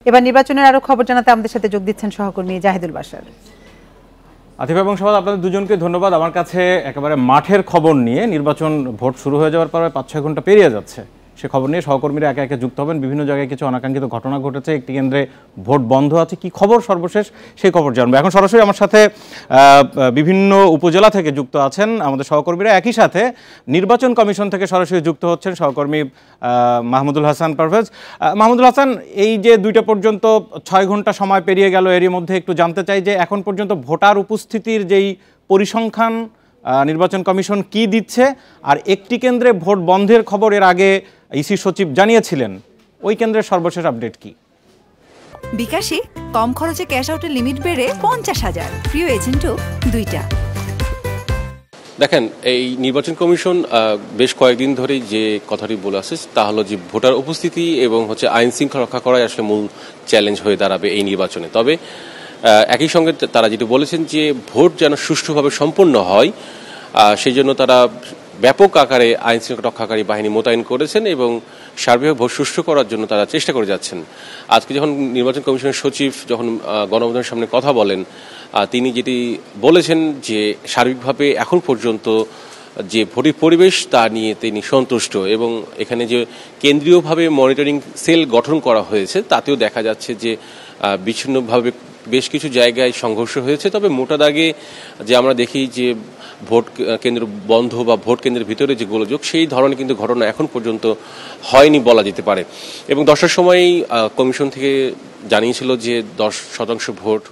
এবার নির্বাচনের আরো খবর জানাতে আমাদের সাথে যোগ দিচ্ছেন সহকর্মী জাহিদুল বাশার। আতিফ এবং শাহাদ, আপনাদের দুজনকে ধন্যবাদ। আমার কাছে একেবারে মাঠের খবর নিয়ে, নির্বাচন ভোট শুরু হয়ে যাওয়ার পর 5-6 ঘন্টা পেরিয়ে যাচ্ছে, সে খবর নিয়ে সহকর্মীরা একে একে যুক্ত হবেন। বিভিন্ন জায়গায় কিছু অনাকাঙ্ক্ষিত ঘটনা ঘটেছে, একটি কেন্দ্রে ভোট বন্ধ আছে, কি খবর সর্বশেষ সেই খবর জানবো। এখন সরাসরি আমার সাথে বিভিন্ন উপজেলা থেকে যুক্ত আছেন আমাদের সহকর্মীরা, একই সাথে নির্বাচন কমিশন থেকে সরাসরি যুক্ত হচ্ছেন সহকর্মী মাহমুদুল হাসান পারভেজ। মাহমুদুল হাসান, এই যে 2টা পর্যন্ত 6 ঘন্টা সময় পেরিয়ে গেল, এরই মধ্যে একটু জানতে চাই যে এখন পর্যন্ত ভোটার উপস্থিতির যেই পরিসংখ্যান নির্বাচন কমিশন কি দিচ্ছে, আর একটি কেন্দ্রে ভোট বন্ধের খবর এর আগে ইসি সচিব জানিয়েছিলেন, ওই কেন্দ্রের সর্বশেষ আপডেট কি? বিকাশে কম খরচে ক্যাশ আউটের লিমিট বেড়ে 50,000, প্রিয় এজেন্টও 2টা। দেখেন, এই নির্বাচন কমিশন বেশ কয়েকদিন ধরেই যে কথাটি বলে আসছে তা হলো যে ভোটার উপস্থিতি এবং আইন শৃঙ্খলা রক্ষা করাই আসলে মূল চ্যালেঞ্জ হয়ে দাঁড়াবে এই নির্বাচনে। তবে একই সঙ্গে তারা যেটা বলেছেন যে ভোট যেন সুষ্ঠুভাবে সম্পন্ন হয়, সেই জন্য তারা ব্যাপক আকারে আইন শৃঙ্খলা রক্ষাকারী বাহিনী মোতায়েন করেছেন এবং সার্বিকভাবে ভোট সুষ্ঠু করার জন্য তারা চেষ্টা করে যাচ্ছেন। আজকে যখন নির্বাচন কমিশনের সচিব যখন গণমাধ্যমের সামনে কথা বলেন, তিনি যেটি বলেছেন যে সার্বিকভাবে এখন পর্যন্ত যে ভোটের পরিবেশ তা নিয়ে তিনি সন্তুষ্ট, এবং এখানে যে কেন্দ্রীয়ভাবে মনিটরিং সেল গঠন করা হয়েছে তাতেও দেখা যাচ্ছে যে বিচ্ছিন্নভাবে বেশ কিছু জায়গায় সংঘর্ষ হয়েছে। তবে মোটা দাগে যে আমরা দেখি যে ভোট কেন্দ্র বন্ধ বা ভোট কেন্দ্রের ভিতরে যে গোলযোগ, সেই ধরনের কিন্তু ঘটনা এখন পর্যন্ত হয়নি বলা যেতে পারে। এবং 10টার সময়ই কমিশন থেকে জানিয়েছিল যে 10% ভোট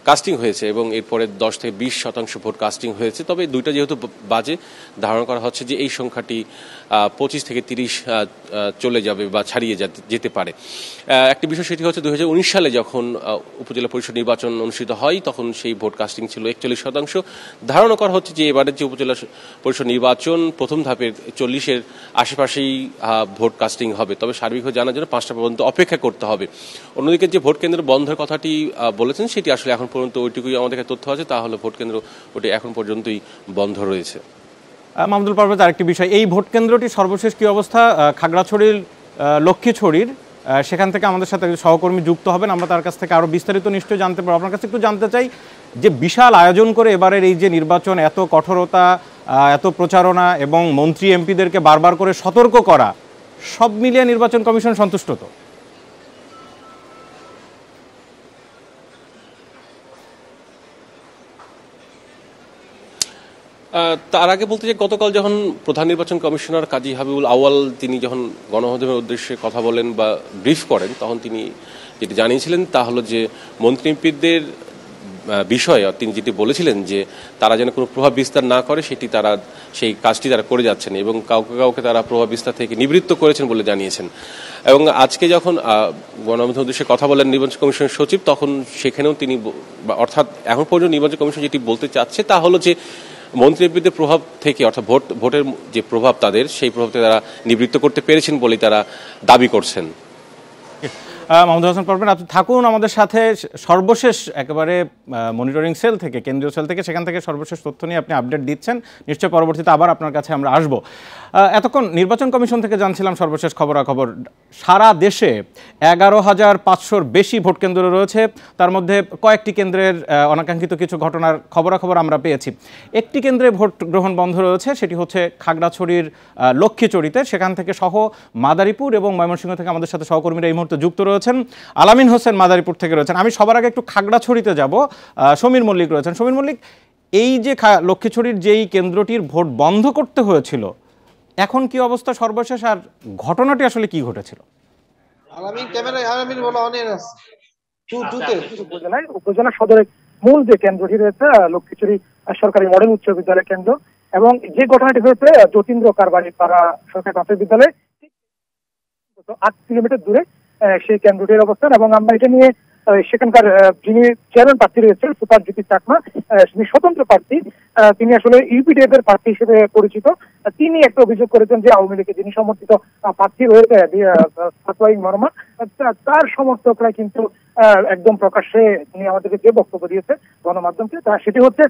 কাস্টিং হয়েছে এবং এরপরে 10 থেকে 20% ভোট কাস্টিং হয়েছে। তবে 2টা যেহেতু বাজে, ধারণা করা হচ্ছে যে এই সংখ্যাটি 25 থেকে 30 চলে যাবে বা ছাড়িয়ে যেতে পারে। একটি বিষয় সেটি হচ্ছে 2019 সালে যখন উপজেলা পরিষদ নির্বাচন অনুষ্ঠিত হয় তখন সেই ভোট কাস্টিং ছিল 41%। ধারণা করা হচ্ছে যে এবারের যে উপজেলা পরিষদ নির্বাচন প্রথম ধাপের 40-এর আশেপাশেই ভোট কাস্টিং হবে। তবে সার্বিকভাবে জানার জন্য 5টা পর্যন্ত অপেক্ষা করতে হবে। অন্যদিকে যে ভোট কেন্দ্র বন্ধের কথাটি বলেছেন সেটি আসলে এখন পর্যন্ত ওইটুকুই আমাদের কাছে তথ্য আছে, তাহলে ভোট কেন্দ্র ওটি এখন পর্যন্তই বন্ধ রয়েছে। মাহমুদুল পারভেজ, আরেকটি বিষয়, এই ভোট কেন্দ্রটি সর্বশেষ কি অবস্থা? খাগড়াছড়ির লক্ষ্মীছড়ির, সেখান থেকে আমাদের সাথে সহকর্মী যুক্ত হবেন, আমরা তার কাছ থেকে আরও বিস্তারিত নিশ্চয়ই জানতে পারবো। আপনার কাছে একটু জানতে চাই যে বিশাল আয়োজন করে এবারের এই যে নির্বাচন, এত কঠোরতা, এত প্রচারণা এবং মন্ত্রী এমপিদেরকে বারবার করে সতর্ক করা, সব মিলিয়ে নির্বাচন কমিশন সন্তুষ্ট তো? তার আগে বলতে যে গতকাল যখন প্রধান নির্বাচন কমিশনার কাজী হাবিবুল আউয়াল তিনি যখন গণমাধ্যমের উদ্দেশ্যে কথা বলেন বা ব্রিফ করেন, তখন তিনি যেটি জানিয়েছিলেন তা হলো যে মন্ত্রী এমপিদের বিষয়ে তিনি যেটি বলেছিলেন যে তারা যেন কোনো প্রভাব বিস্তার না করে, সেই কাজটি তারা করে যাচ্ছেন এবং কাউকে কাউকে তারা প্রভাব বিস্তার থেকে নিবৃত্ত করেছেন বলে জানিয়েছেন। এবং আজকে যখন গণমাধ্যমের উদ্দেশ্যে কথা বলেন নির্বাচন কমিশনের সচিব, তখন সেখানেও তিনি, অর্থাৎ এখন পর্যন্ত নির্বাচন কমিশন যেটি বলতে চাচ্ছে তা হলো যে মন্ত্রী এমপিদের প্রভাব থেকে, অর্থাৎ ভোটের যে প্রভাব তাদের, সেই প্রভাব থেকে তারা নিবৃত্ত করতে পেরেছেন বলেই তারা দাবি করছেন। মাহমুদুল হাসান পারভেজ, আপনি থাকুন আমাদের সাথে। সর্বশেষ একেবারে মনিটরিং সেল থেকে, কেন্দ্রীয় সেল থেকে, সেখান থেকে সর্বশেষ তথ্য নিয়ে আপনি আপডেট দিচ্ছেন, নিশ্চয় পরবর্তীতে আবার আপনার কাছে আমরা আসবো। এতক্ষণ নির্বাচন কমিশন থেকে জানছিলাম সর্বশেষ খবরাখবর। সারা দেশে 11,500-র বেশি ভোট কেন্দ্র রয়েছে, তার মধ্যে কয়েকটি কেন্দ্রের অনাকাঙ্ক্ষিত কিছু ঘটনার খবরাখবর আমরা পেয়েছি। একটি কেন্দ্রে ভোট গ্রহণ বন্ধ রয়েছে, সেটি হচ্ছে খাগড়াছড়ির লক্ষ্মীছড়িতে। সেখান থেকে সহ মাদারীপুর এবং ময়মনসিংহ থেকে আমাদের সাথে সহকর্মীরা এই মুহূর্তে যুক্ত রয়েছেন। আলামিন হোসেন মাদারীপুর থেকে রয়েছেন। আমি সবার আগে একটু খাগড়াছড়িতে যাব, সমীর মল্লিক রয়েছেন। সমীর মল্লিক, এই যে লক্ষ্মীছড়ির যেই কেন্দ্রটির ভোট বন্ধ করতে হয়েছিল, এখন কি অবস্থা সর্বশেষ, আর ঘটনাটি আসলে কি ঘটেছিল? উপজেলা সদরের মূল যে কেন্দ্রটি রয়েছে লক্ষ্মীছড়ি সরকারি মডেল উচ্চ বিদ্যালয় কেন্দ্র, এবং যে ঘটনাটি হয়েছে যতীন্দ্র কারবারি পাড়া সরকারি প্রাথমিক বিদ্যালয় 8 কিলোমিটার দূরে সেই কেন্দ্রটির অবস্থান। এবং আমরা এটা নিয়ে সেখানকার যিনি চেয়ারম্যান প্রার্থী রয়েছেন সুপারজিৎ চাকমা, তিনি স্বতন্ত্র প্রার্থী, তিনি আসলে ইউপিডিএফ এর প্রার্থী হিসেবে পরিচিত। তিনি একটা অভিযোগ করেছেন যে আওয়ামী লীগের যিনি সমর্থিত প্রার্থী রয়েছে ফাতোয়াই মরমা, তার সমর্থকরা কিন্তু একদম প্রকাশ্যে, তিনি আমাদেরকে যে বক্তব্য দিয়েছে গণমাধ্যমকে, তা সেটি হচ্ছে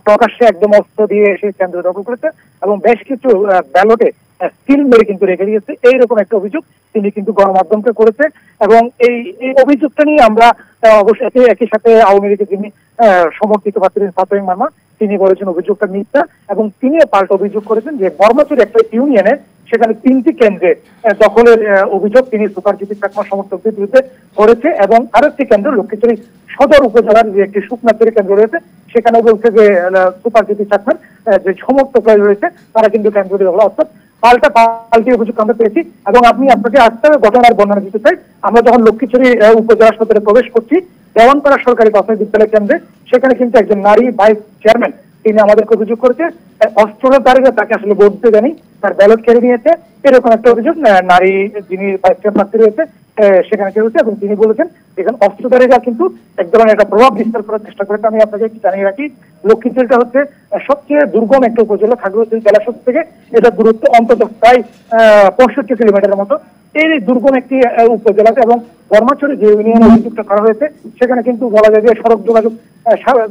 প্রকাশ্যে একদম অস্ত্র দিয়ে সেই কেন্দ্র দখল করেছে এবং বেশ কিছু ব্যালটে সিল মেরে কিন্তু রেখে দিয়েছে, এইরকম একটা অভিযোগ তিনি কিন্তু গণমাধ্যমকে করেছে। এবং এই অভিযোগটা নিয়ে আমরা অবশ্যই একই সাথে আওয়ামী লীগের যিনি সমর্থিত প্রার্থী ফাতেমা মামা, তিনি বলেছেন অভিযোগটা মিথ্যা, এবং তিনিও পাল্টা অভিযোগ করেছেন যে বর্মাচুরি একটা ইউনিয়নে সেখানে 3টি কেন্দ্রে দখলের অভিযোগ তিনি সুপারজিৎ চাকমা সমর্থকদের বিরুদ্ধে করেছে। এবং আরেকটি কেন্দ্র লক্ষ্মীছড়ি সদর উপজেলার যে একটি শুকনাচুরি কেন্দ্র রয়েছে, সেখানে বলছে যে সুপারজিৎ চাকমার যে সমর্থকরা রয়েছে তারা কিন্তু কেন্দ্রটি দখল, অর্থাৎ পাল্টি অভিযোগ আমরা পেয়েছি। এবং আপনাকে আজকে ঘটনার বর্ণনা দিতে চাই। আমরা যখন লক্ষ্মীছড়ি উপজেলা সদরে প্রবেশ করছি, দেওয়ানপাড়া সরকারি প্রাথমিক বিদ্যালয় কেন্দ্রে, সেখানে কিন্তু একজন নারী ভাইস চেয়ারম্যান তিনি আমাদেরকে অভিযোগ করেছে অস্ত্রধারীরা তাকে আসলে ভোট দিতে জানি, তার ব্যালট কেড়ে নিয়েছে, এরকম একটা অভিযোগ নারী যিনি ভাইস চেয়ারম্যান রয়েছে সেখানে কেড়েছে। এবং তিনি বলেছেন এখানে অস্ত্রধারীরা কিন্তু এক ধরনের একটা প্রভাব বিস্তার করার চেষ্টা করেছে। আমি আপনাকে জানিয়ে রাখি, লক্ষ্মীছড়িটা হচ্ছে সবচেয়ে দুর্গম একটা উপজেলা খাগড়াছড়ি জেলা সদর থেকে। এটা দূরত্ব অন্তত প্রায় 65 কিলোমিটারের মতো। এই দুর্গম একটি উপজেলাতে এবং বর্মাচুরি যে ইউনিয়নের অভিযোগটা করা হয়েছে, সেখানে কিন্তু বলা যায় যে সড়ক যোগাযোগ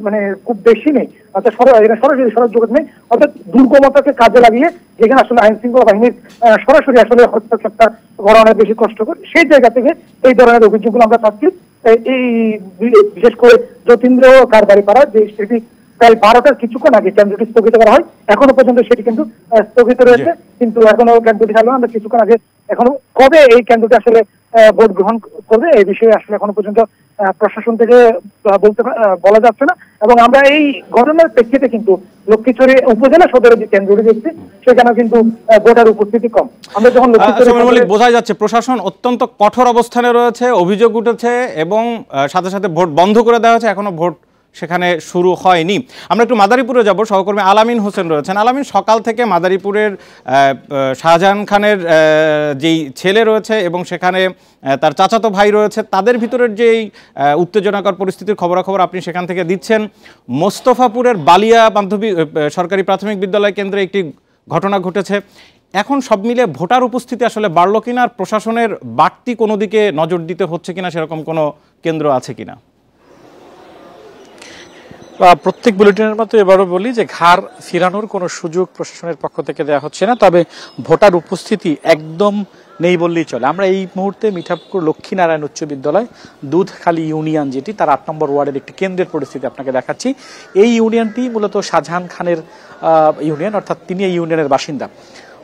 মানে খুব বেশি নেই, অর্থাৎ সরাসরি সড়ক যোগাযোগ নেই, অর্থাৎ দুর্গমতাকে কাজে লাগিয়ে যেখানে আসলে আইন শৃঙ্খলা বাহিনীর সরাসরি আসলে হস্তক্ষেপটা করা অনেক বেশি কষ্টকর, সেই জায়গা থেকে এই ধরনের অভিযোগগুলো আমরা পাচ্ছি। এই বিশেষ করে যতীন্দ্র কারবারি পাড়া, যে সেটি প্রায় 12টার কিছুক্ষণ আগে কেন্দ্রটি স্থগিত করা হয়, এখনো পর্যন্ত সেটি কিন্তু স্থগিত রয়েছে, কিন্তু এখনো কেন্দ্রটি চালু। আমরা কিছুক্ষণ আগে এখনো কবে এই কেন্দ্রটি আসলে ভোট গ্রহণ করবে এই বিষয়ে আসলে এখনো পর্যন্ত প্রশাসন থেকে বলা যাচ্ছে না। এবং আমরা এই ঘটনার প্রেক্ষিতে কিন্তু লক্ষ্মীছড়ি উপজেলা সদরের যে কেন্দ্রটি দেখছি, সেখানে কিন্তু ভোটার উপস্থিতি কম। আমরা যখন বোঝা যাচ্ছে প্রশাসন অত্যন্ত কঠোর অবস্থানে রয়েছে, অভিযোগ উঠেছে এবং সাথে সাথে ভোট বন্ধ করে দেওয়া হয়েছে, এখনো ভোট সেখানে শুরু হয়নি। আমরা একটু মাদারীপুরে যাব, সহকর্মী আলামিন হোসেন রয়েছেন। আলামিন, সকাল থেকে মাদারীপুরের শাহজাহান খানের যেই ছেলে রয়েছে এবং সেখানে তার চাচাতো ভাই রয়েছে, তাদের ভিতরের যেই উত্তেজনাকর পরিস্থিতির খবরাখবর আপনি সেখান থেকে দিচ্ছেন। মোস্তফাপুরের বালিয়া মাধ্যমিক সরকারি প্রাথমিক বিদ্যালয় কেন্দ্রে একটি ঘটনা ঘটেছে। এখন সব মিলে ভোটার উপস্থিতি আসলে বাড়লো কিনা, আর প্রশাসনের বাড়তি কোনো দিকে নজর দিতে হচ্ছে কিনা, সেরকম কোনো কেন্দ্র আছে কিনা? প্রত্যেক বুলেটিনের মতো এবারও বলি যে ঘাড় ফিরানোর কোনো সুযোগ প্রশাসনের পক্ষ থেকে দেওয়া হচ্ছে না, তবে ভোটার উপস্থিতি একদম নেই বললেই চলে। আমরা এই মুহূর্তে মিঠাপুকুর লক্ষ্মীনারায়ণ উচ্চ বিদ্যালয় দুধখালী ইউনিয়ন, যেটি তার 8 নম্বর ওয়ার্ডের একটি কেন্দ্রের পরিস্থিতি আপনাকে দেখাচ্ছি। এই ইউনিয়নটি মূলত শাহজাহান খানের ইউনিয়ন, অর্থাৎ তিনি এই ইউনিয়নের বাসিন্দা।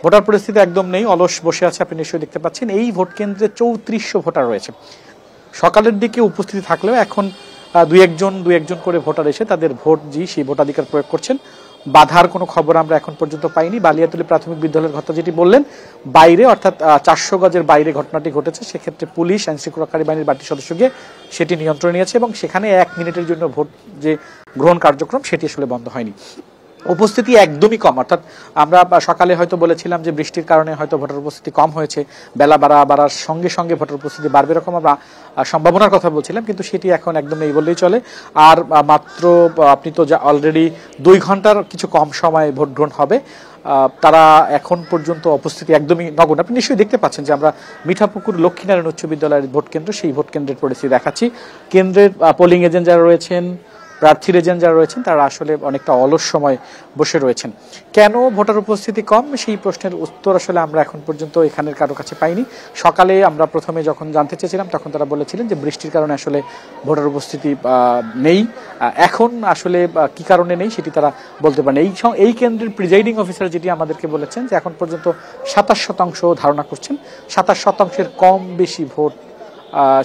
ভোটার পরিস্থিতি একদম নেই, অলস বসে আছে, আপনি নিশ্চয়ই দেখতে পাচ্ছেন। এই ভোট কেন্দ্রে 3400 ভোটার রয়েছে। সকালের দিকে উপস্থিতি থাকলেও এখন দুই একজন করে ভোটার এসে তাদের ভোট সেই ভোটাধিকার প্রয়োগ করছেন। বাধার কোনো খবর আমরা এখন পর্যন্ত পাইনি। বালিয়াতলী প্রাথমিক বিদ্যালয়ের ঘটনা যেটি বললেন, বাইরে অর্থাৎ 400 গজের বাইরে ঘটনাটি ঘটেছে, সেক্ষেত্রে পুলিশ আইন শৃঙ্খলাকারী বাহিনীর বাড়তি সদস্য গিয়ে সেটি নিয়ন্ত্রণে নিয়েছে এবং সেখানে 1 মিনিটের জন্য ভোট যে গ্রহণ কার্যক্রম সেটি আসলে বন্ধ হয়নি। উপস্থিতি একদমই কম, অর্থাৎ আমরা সকালে হয়তো বলেছিলাম যে বৃষ্টির কারণে হয়তো ভোটার উপস্থিতি কম হয়েছে, বেলা বাড়ার সঙ্গে সঙ্গে ভোটার উপস্থিতি বাড়বে এরকম আমরা সম্ভাবনার কথা বলছিলাম, কিন্তু সেটি এখন একদম নেই বললেই চলে। আর মাত্র আপনি তো অলরেডি 2 ঘন্টার কিছু কম সময় ভোট গ্রহণ হবে, তারা এখন পর্যন্ত উপস্থিতি একদমই নগণ্য। আপনি নিশ্চয়ই দেখতে পাচ্ছেন যে আমরা মিঠাপুকুর লক্ষ্মীনারায়ণ উচ্চ বিদ্যালয়ের ভোট কেন্দ্র, সেই ভোট কেন্দ্রের পরিস্থিতি দেখাচ্ছি। কেন্দ্রের পোলিং এজেন্ট যারা রয়েছেন, প্রার্থীর এজেন্ট যারা রয়েছেন, তারা আসলে অনেকটা অলস সময় বসে রয়েছেন। কেন ভোটার উপস্থিতি কম, সেই প্রশ্নের উত্তর আসলে আমরা এখন পর্যন্ত এখানের কারো কাছে পাইনি। সকালে আমরা প্রথমে যখন জানতে চেয়েছিলাম তখন তারা বলেছিলেন যে বৃষ্টির কারণে আসলে ভোটার উপস্থিতি নেই। এখন আসলে কি কারণে নেই সেটি তারা বলতে পারেন। এই কেন্দ্রের প্রিজাইডিং অফিসার যেটি আমাদেরকে বলেছেন যে এখন পর্যন্ত 27% ধারণা করছেন, 27%-এর কম বেশি ভোট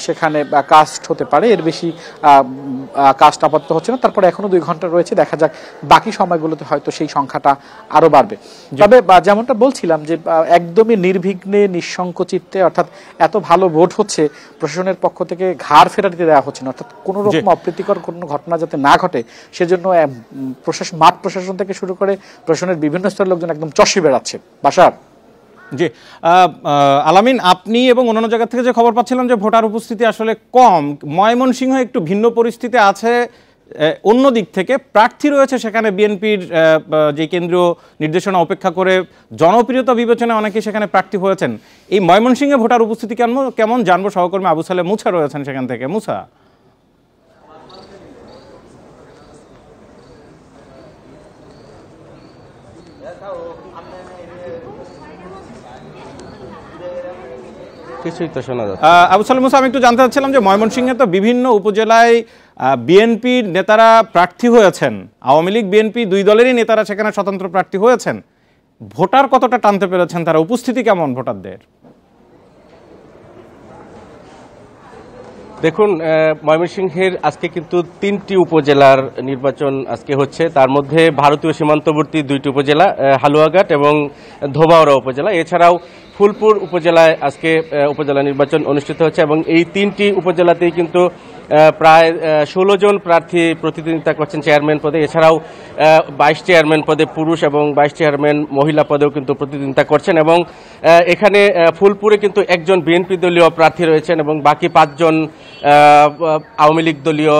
সেখানে কাস্ট হতে পারে, এর বেশি কাস্ট আপাতত হচ্ছে না। তারপরে এখনো 2 ঘন্টা রয়েছে, দেখা যাক বাকি সময়গুলোতে হয়তো সেই সংখ্যাটা আরো বাড়বে। তবে যেমনটা বলছিলাম যে একদমই নির্বিঘ্নে নিঃসংকোচিতে, অর্থাৎ এত ভালো ভোট হচ্ছে, প্রশাসনের পক্ষ থেকে ঘাড় ফেরাতে দেওয়া হচ্ছে না, অর্থাৎ কোনো রকম অপ্রীতিকর কোনো ঘটনা যাতে না ঘটে সেজন্য মাঠ প্রশাসন থেকে শুরু করে প্রশাসনের বিভিন্ন স্তরের লোকজন একদম চষে বেড়াচ্ছে। বাসার জি, আলামিন, আপনি এবং অন্যান্য জায়গা থেকে যে খবর পাচ্ছিলাম যে ভোটার উপস্থিতি আসলে কম, ময়মনসিংহ একটু ভিন্ন পরিস্থিতি আছে। অন্য দিক থেকে প্রার্থী রয়েছে সেখানে, বিএনপির যে কেন্দ্রীয় নির্দেশনা উপেক্ষা করে জনপ্রিয়তা বিবেচনায় অনেকে সেখানে প্রার্থী হয়েছেন। এই ময়মনসিংহে ভোটার উপস্থিতি কেমন জানবো, সহকর্মী আবু সালেহ মুছা রয়েছেন সেখান থেকে। মুছা, কিছুই তো শোনা যাচ্ছে। আবু সালেম মুসা, আমি একটু জানতে চাচ্ছিলাম যে ময়মনসিংহে তো বিভিন্ন উপজেলায় বিএনপির নেতারা প্রার্থী হয়েছেন, আওয়ামী লীগ বিএনপি দুই দলেরই নেতারা সেখানে স্বতন্ত্র প্রার্থী হয়েছেন, ভোটার কতটা টানতে পেরেছেন, তারা উপস্থিতি কেমন ভোটারদের? দেখুন, ময়মনসিংহের আজকে কিন্তু 3টি উপজেলার নির্বাচন আজকে হচ্ছে। তার মধ্যে ভারতীয় সীমান্তবর্তী 2টি উপজেলা হালুয়াঘাট এবং ধোবাউড়া উপজেলা, এছাড়াও ফুলপুর উপজেলায় আজকে উপজেলা নির্বাচন অনুষ্ঠিত হচ্ছে এবং এই 3টি উপজেলাতেই কিন্তু প্রায় 16 জন প্রার্থী প্রতিদ্বন্দ্বিতা করছেন চেয়ারম্যান পদে। এছাড়াও 22 চেয়ারম্যান পদে পুরুষ এবং 22 চেয়ারম্যান মহিলা পদেও কিন্তু প্রতিদ্বন্দ্বিতা করছেন এবং এখানে ফুলপুরে কিন্তু একজন বিএনপি দলীয় প্রার্থী রয়েছেন এবং বাকি 5 জন আওয়ামী লীগ দলীয়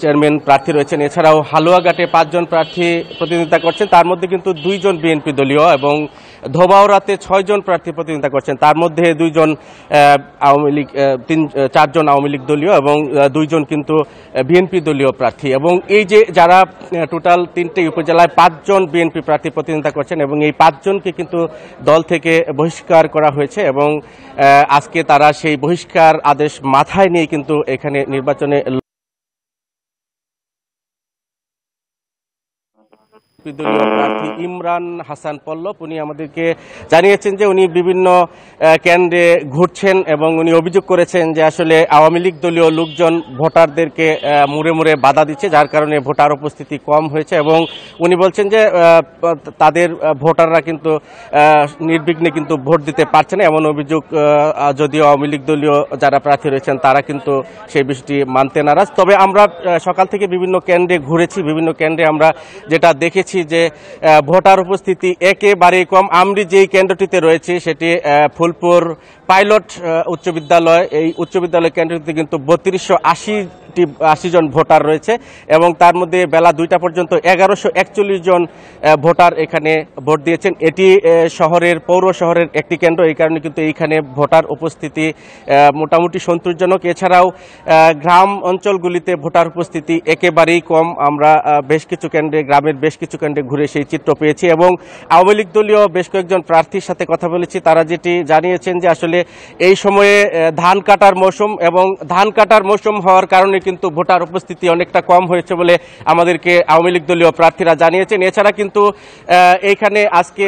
চেয়ারম্যান প্রার্থী রয়েছেন। এছাড়াও হালুয়াঘাটে 5 জন প্রার্থী প্রতিদ্বন্দ্বিতা করছেন, তার মধ্যে কিন্তু 2 জন বিএনপি দলীয় এবং ধোবাউড়াতে 6 জন প্রার্থী প্রতিদ্বন্দ্বিতা করছেন, তার মধ্যে 2 জন আওয়ামী লীগ, 4 জন আওয়ামী লীগ দলীয় এবং 2 জন কিন্তু বিএনপি দলীয় প্রার্থী। এবং এই যে যারা টোটাল 3টি উপজেলায় 5 জন বিএনপি প্রার্থী প্রতিদ্বন্দ্বিতা করছেন এবং এই 5 জনকে কিন্তু দল থেকে বহিষ্কার করা হয়েছে এবং আজকে তারা সেই বহিষ্কার আদেশ মাথায় নিয়ে কিন্তু এখানে নির্বাচনে দলীয় প্রার্থী ইমরান হাসান পল্লব উনি আমাদেরকে জানিয়েছেন যে উনি বিভিন্ন কেন্দ্রে ঘুরছেন এবং উনি অভিযোগ করেছেন যে আসলে আওয়ামী লীগ দলীয় লোকজন ভোটারদেরকে মুড়ে মুড়ে বাধা দিচ্ছে, যার কারণে ভোটার উপস্থিতি কম হয়েছে এবং উনি বলছেন যে তাদের ভোটাররা কিন্তু নির্বিঘ্নে কিন্তু ভোট দিতে পারছে না, এমন অভিযোগ যদিও আওয়ামী লীগ দলীয় যারা প্রার্থী রয়েছেন তারা কিন্তু সেই বিষয়টি মানতে নারাজ। তবে আমরা সকাল থেকে বিভিন্ন কেন্দ্রে ঘুরেছি, বিভিন্ন কেন্দ্রে আমরা যেটা দেখেছি যে ভোটার উপস্থিতি একেবারেই কম। আমরা যেই কেন্দ্রটিতে রয়েছে সেটি ফুলপুর পাইলট উচ্চ বিদ্যালয়, এই উচ্চ বিদ্যালয় কেন্দ্রটিতে কিন্তু 3280 জন ভোটার রয়েছে এবং তার মধ্যে বেলা 2টা পর্যন্ত 1141 জন ভোটার এখানে ভোট দিয়েছেন। এটি শহরের পৌর শহরের একটি কেন্দ্র, এই কারণে কিন্তু এইখানে ভোটার উপস্থিতি মোটামুটি সন্তোষজনক। এছাড়াও গ্রাম অঞ্চলগুলিতে ভোটার উপস্থিতি একেবারেই কম। আমরা বেশ কিছু কেন্দ্রে, গ্রামের বেশ কিছু কেন্দ্রে ঘুরে সেই চিত্র পেয়েছি এবং আওয়ামী লীগ দলীয় বেশ কয়েকজন প্রার্থীর সাথে কথা বলেছি, তারা যেটি জানিয়েছেন যে আসলে এই সময়ে ধান কাটার মৌসুম এবং ধান কাটার মৌসুম হওয়ার কারণে কিন্তু ভোটার উপস্থিতি অনেকটা কম হয়েছে বলে আমাদেরকে আওয়ামী লীগ দলীয় প্রার্থীরা জানিয়েছেন। এছাড়া কিন্তু এইখানে আজকে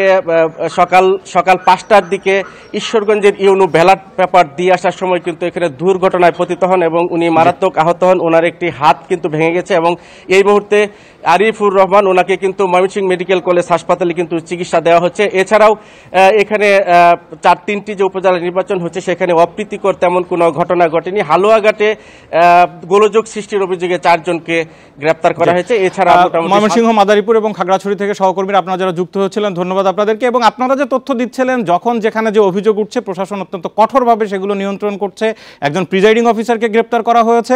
সকাল 5টার দিকে ঈশ্বরগঞ্জের ইউনু ব্যালট পেপার দিয়ে আসার সময় কিন্তু এখানে দুর্ঘটনায় পতিত হন এবং উনি মারাত্মক আহত হন, ওনার একটি হাত কিন্তু ভেঙে গেছে এবং এই মুহূর্তে আরিফুর রহমান ওনাকে কিন্তু ময়মনসিংহ মেডিকেল কলেজ হাসপাতালে কিন্তু চিকিৎসা দেওয়া হচ্ছে। এছাড়াও এখানে 3টি যে উপজেলা নির্বাচন হচ্ছে সেখানে অপ্রীতিকর তেমন কোনো ঘটনা ঘটেনি। হালুয়াঘাটে গোলযোগ সৃষ্টির অভিযোগে 4 জনকে গ্রেপ্তার করা হয়েছে। এছাড়া ময়মনসিংহ, মাদারীপুর এবং খাগড়াছড়ি থেকে সহকর্মীরা আপনারা যারা যুক্ত হয়েছিলেন, ধন্যবাদ আপনাদেরকে। এবং আপনারা যে তথ্য দিচ্ছিলেন, যখন যেখানে যে অভিযোগ উঠছে প্রশাসন অত্যন্ত কঠোরভাবে সেগুলো নিয়ন্ত্রণ করছে। একজন প্রিজাইডিং অফিসারকে গ্রেপ্তার করা হয়েছে,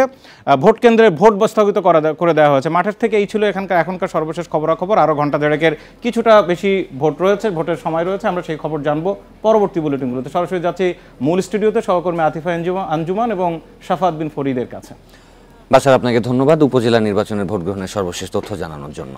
ভোট কেন্দ্রে ভোট স্থগিত করে দেওয়া হয়েছে। মাঠের থেকে এই ছিল এখনকার সর্বশেষ খবরাখবর। আরও ঘন্টা দেড়েকের কিছুটা বেশি ভোট রয়েছে, ভোটের সময় রয়েছে, আমরা সেই খবর জানবো পরবর্তী বুলেটিনগুলোতে। সরাসরি যাচ্ছি মূল স্টুডিওতে সহকর্মী আতিফা আঞ্জুমান এবং শাফাত বিন ফরিদের কাছে। বাশার, আপনাকে ধন্যবাদ উপজেলা নির্বাচনের ভোট গ্রহণের সর্বশেষ তথ্য জানানোর জন্য।